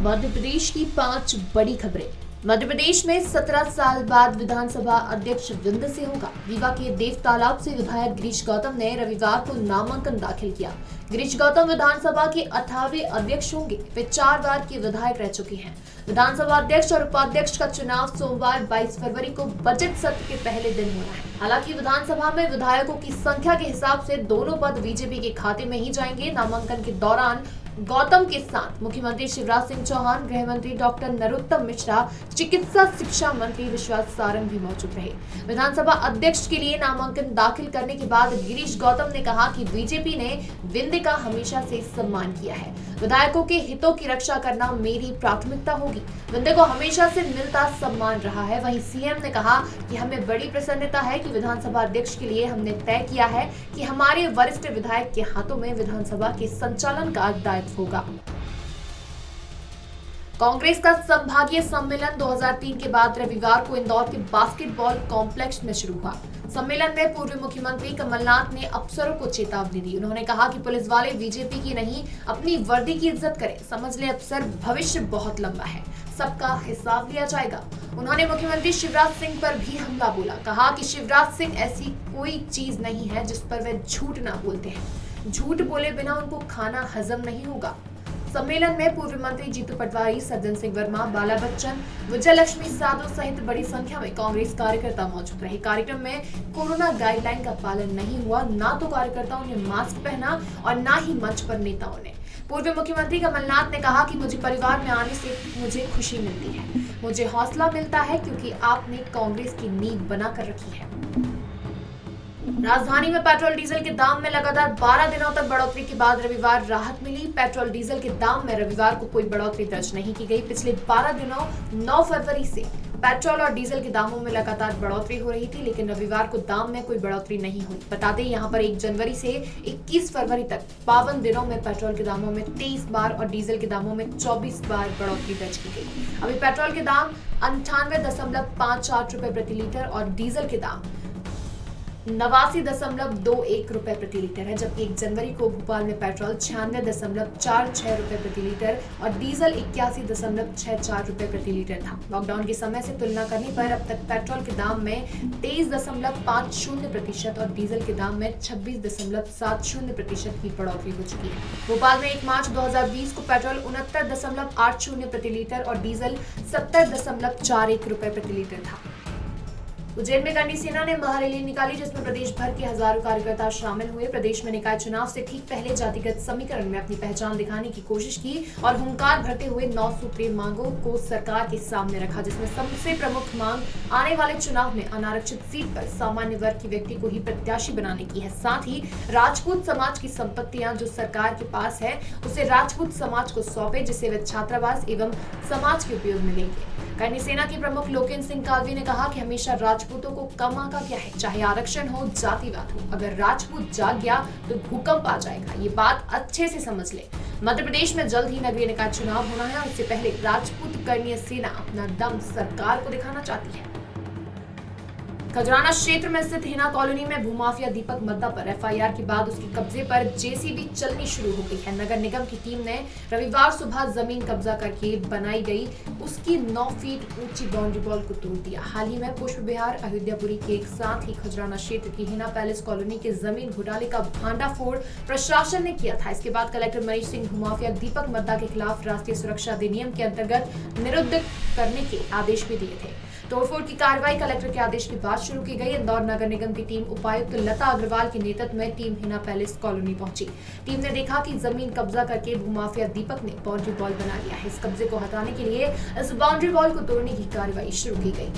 मध्य प्रदेश की 5 बड़ी खबरें। मध्य प्रदेश में 17 साल बाद विधानसभा अध्यक्ष विंध्य से होगा। रीवा के देव तालाब से विधायक गिरीश गौतम ने रविवार को नामांकन दाखिल किया। गिरीश गौतम विधानसभा के 18वें अध्यक्ष होंगे। वे 4 बार के विधायक रह चुके हैं। विधानसभा अध्यक्ष और उपाध्यक्ष का चुनाव सोमवार 22 फरवरी को बजट सत्र के पहले दिन होना है। हालांकि विधानसभा में विधायकों की संख्या के हिसाब से दोनों पद बीजेपी के खाते में ही जाएंगे। नामांकन के दौरान गौतम के साथ मुख्यमंत्री शिवराज सिंह चौहान, गृह मंत्री डॉक्टर नरोत्तम मिश्रा, चिकित्सा शिक्षा मंत्री विश्वास सारंग भी मौजूद रहे। विधानसभा अध्यक्ष के लिए नामांकन दाखिल करने के बाद गिरीश गौतम ने कहा कि बीजेपी ने विंध्य का हमेशा से सम्मान किया है। विधायकों के हितों की रक्षा करना मेरी प्राथमिकता होगी। विंध्य को हमेशा से मिलता सम्मान रहा है। वहीं सीएम ने कहा कि हमें बड़ी प्रसन्नता है कि विधानसभा अध्यक्ष के लिए हमने तय किया है कि हमारे वरिष्ठ विधायक के हाथों में विधानसभा के संचालन का दायित्व होगा। कांग्रेस का संभागीय सम्मेलन 2003 के बाद रविवार को इंदौर के बास्केटबॉल कॉम्प्लेक्स में शुरू हुआ। सम्मेलन में पूर्व मुख्यमंत्री कमलनाथ ने अफसरों को चेतावनी दी। उन्होंने कहा कि पुलिस वाले बीजेपी की नहीं, अपनी वर्दी की इज्जत करें। समझ ले अफसर, भविष्य बहुत लंबा है, सबका हिसाब लिया जाएगा। उन्होंने मुख्यमंत्री शिवराज सिंह पर भी हमला बोला। कहा कि शिवराज सिंह ऐसी कोई चीज नहीं है जिस पर वे झूठ ना बोलते हैं। झूठ बोले बिना उनको खाना हजम नहीं होगा। सम्मेलन में पूर्व मंत्री जीतू पटवारी, सज्जन सिंह वर्मा, बाला बच्चन, विजय लक्ष्मी साधु सहित बड़ी संख्या में कांग्रेस कार्यकर्ता मौजूद रहे। कार्यक्रम में कोरोना गाइडलाइन का पालन नहीं हुआ। ना तो कार्यकर्ताओं ने मास्क पहना और ना ही मंच पर नेताओं ने। पूर्व मुख्यमंत्री कमलनाथ ने कहा कि मुझे परिवार में आने से मुझे खुशी मिलती है, मुझे हौसला मिलता है क्योंकि आपने कांग्रेस की नींव बनाकर रखी है। राजधानी में पेट्रोल डीजल के दाम में लगातार 12 दिनों तक बढ़ोतरी के बाद रविवार राहत मिली। पेट्रोल डीजल के दाम में रविवार को कोई बढ़ोतरी दर्ज नहीं की गई। पिछले 12 दिनों 9 फरवरी से पेट्रोल और डीजल के दामों में लगातार बढ़ोतरी हो रही थी, लेकिन रविवार को दाम में कोई बढ़ोतरी नहीं हुई। बता दें, यहाँ पर 1 जनवरी से 21 फरवरी तक 52 दिनों में पेट्रोल के दामों में 23 बार और डीजल के दामों में 24 बार बढ़ोतरी दर्ज की गई। अभी पेट्रोल के दाम 98.58 रुपए प्रति लीटर और डीजल के दाम 89.21 रुपए प्रति लीटर है, जबकि 1 जनवरी को भोपाल में पेट्रोल 96.46 रुपए प्रति लीटर और डीजल 81.64 रुपए प्रति लीटर था। लॉकडाउन के समय से तुलना करने पर अब तक पेट्रोल के दाम में 23.50% और डीजल के दाम में 26.70% की बढ़ोतरी हो चुकी है। भोपाल में 1 मार्च 2020 को पेट्रोल 69.80 प्रति लीटर और डीजल 70.41 रुपए प्रति लीटर था। उज्जैन में करनी सेना ने महारैली निकाली, जिसमें प्रदेश भर के हजारों कार्यकर्ता शामिल हुए। प्रदेश में निकाय चुनाव से ठीक पहले जातिगत समीकरण में अपनी पहचान दिखाने की कोशिश की और हुंकार भरते हुए 9 सूत्रीय मांगों को सरकार के सामने रखा, जिसमें सबसे प्रमुख मांग आने वाले चुनाव में अनारक्षित सीट पर सामान्य वर्ग के व्यक्ति को ही प्रत्याशी बनाने की है। साथ ही राजपूत समाज की संपत्तियां जो सरकार के पास है उसे राजपूत समाज को सौंपे, जिससे वे छात्रावास एवं समाज के उपयोग में लेंगे। करनी सेना के प्रमुख लोकेन्द्र सिंह कालवी ने कहा कि हमेशा राजपूतों को कम आंका गया है, चाहे आरक्षण हो, जातिवाद हो। अगर राजपूत जाग गया तो भूकंप आ जाएगा, ये बात अच्छे से समझ ले। मध्य प्रदेश में जल्द ही नगरीय निकाय चुनाव होना है और इससे पहले राजपूत करनी सेना अपना दम सरकार को दिखाना चाहती है। खजराना क्षेत्र में स्थित हिना कॉलोनी में भूमाफिया दीपक मद्दा पर एफआईआर के बाद उसके कब्जे पर जेसीबी चलनी शुरू हो गई है। नगर निगम की टीम ने रविवार सुबह जमीन कब्जा करके बनाई गई उसकी 9 फीट ऊंची बाउंड्री वॉल को तोड़ दिया। हाल ही में पुष्प विहार, अयोध्यापुरी के एक साथ ही खजराना क्षेत्र की हिना पैलेस कॉलोनी के जमीन घोटाले का भांडाफोड़ प्रशासन ने किया था। इसके बाद कलेक्टर मनीष सिंह भूमाफिया दीपक मद्दा के खिलाफ राष्ट्रीय सुरक्षा अधिनियम के अंतर्गत निरुद्ध करने के आदेश भी दिए थे। तोड़फोड़ की कार्रवाई कलेक्टर के आदेश के बाद शुरू की गई। इंदौर नगर निगम की टीम उपायुक्त लता अग्रवाल के नेतृत्व में टीम हिना पैलेस कॉलोनी पहुंची। टीम ने देखा कि जमीन कब्जा करके भूमाफिया दीपक ने बाउंड्री वॉल बना लिया है। इस कब्जे को हटाने के लिए इस बाउंड्री वॉल को तोड़ने की कार्रवाई शुरू की गई।